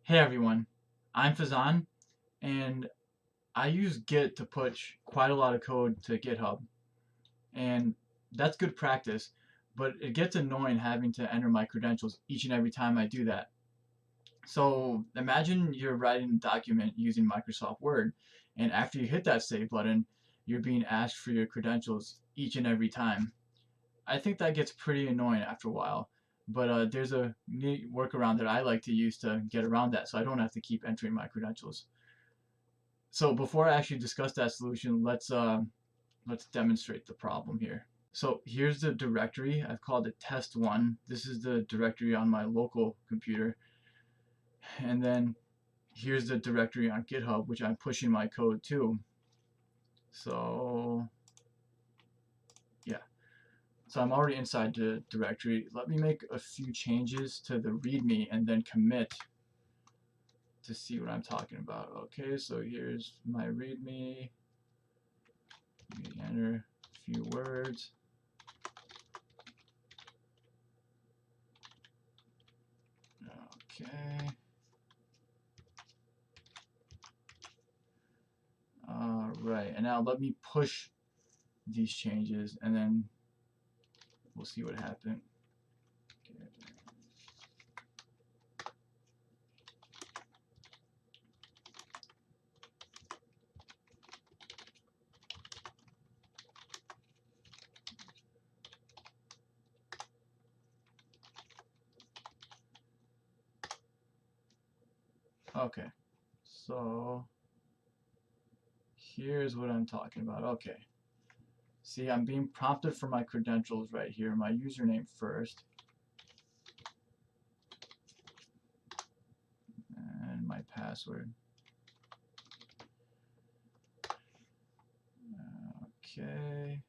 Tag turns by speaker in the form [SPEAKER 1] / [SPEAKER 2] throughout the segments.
[SPEAKER 1] Hey everyone, I'm Fazan, and I use Git to push quite a lot of code to GitHub, and that's good practice, but it gets annoying having to enter my credentials each and every time I do that. So imagine you're writing a document using Microsoft Word, and after you hit that save button, you're being asked for your credentials each and every time. I think that gets pretty annoying after a while, but there's a neat workaround that I like to use to get around that so I don't have to keep entering my credentials. So before I actually discuss that solution, let's demonstrate the problem here. So here's the directory. I've called it test1. This is the directory on my local computer. And then here's the directory on GitHub, which I'm pushing my code to. So yeah. So I'm already inside the directory. Let me make a few changes to the README and then commit to see what I'm talking about. Okay, so here's my README. Enter a few words. Okay. All right, and now let me push these changes, and then we'll see what happens. Okay, so here's what I'm talking about. Okay, see, I'm being prompted for my credentials right here, my username first, and my password. Okay,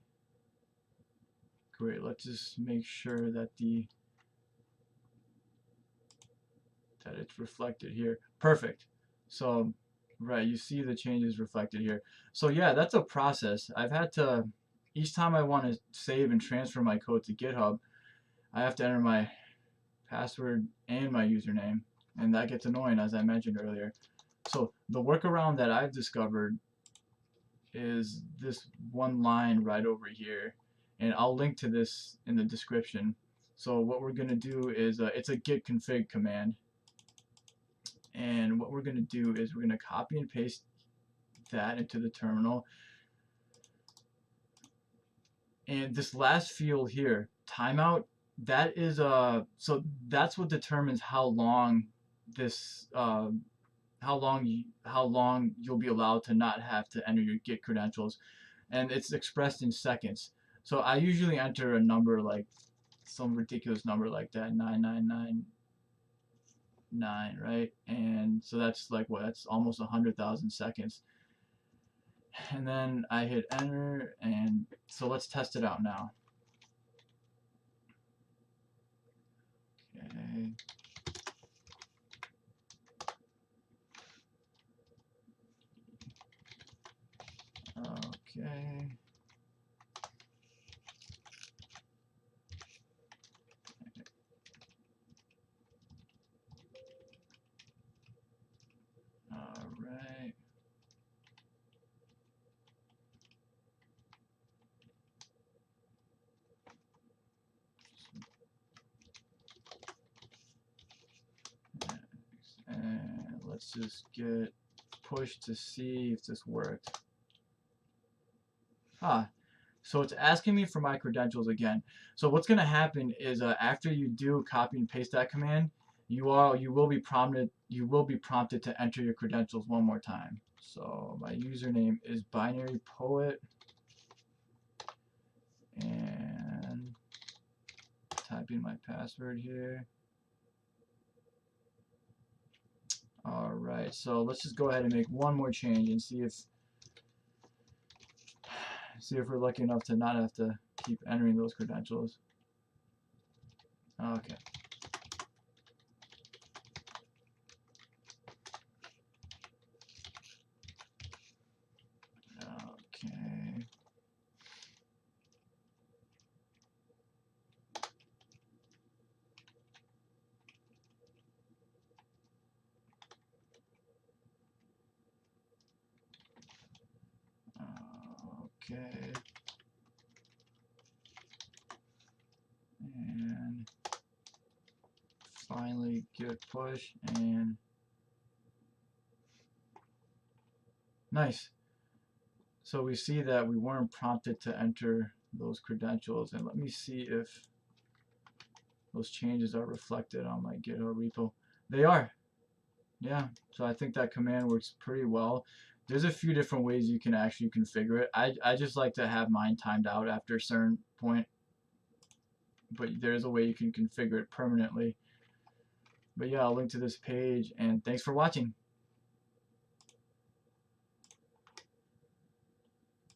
[SPEAKER 1] great. Let's just make sure that it's reflected here. Perfect. So, right, you see the changes reflected here. So yeah, that's a process. I've had to, each time I want to save and transfer my code to GitHub, I have to enter my password and my username, and that gets annoying, as I mentioned earlier. So the workaround that I've discovered is this one line right over here, and I'll link to this in the description. So what we're going to do is, it's a git config command, and what we're going to do is we're going to copy and paste that into the terminal. And this last field here, timeout, that is so that's what determines how long this how long you'll be allowed to not have to enter your Git credentials, and it's expressed in seconds. So I usually enter a number like some ridiculous number like that, 9999, right? And so that's like what? That's almost 100,000 seconds. And then I hit enter, and so let's test it out now. Okay. Okay. All right. And let's just get pushed to see if this worked. Ah, so it's asking me for my credentials again. So what's going to happen is after you do copy and paste that command, you will be prompted to enter your credentials one more time. So my username is binary poet, and type in my password here. All right, so let's just go ahead and make one more change and see if we're lucky enough to not have to keep entering those credentials. Okay. Okay. Okay. And finally git push, and nice. So we see that we weren't prompted to enter those credentials, and let me see if those changes are reflected on my GitHub repo. They are. Yeah, so I think that command works pretty well. There's a few different ways you can actually configure it. I just like to have mine timed out after a certain point, but there's a way you can configure it permanently. But yeah, I'll link to this page, and thanks for watching.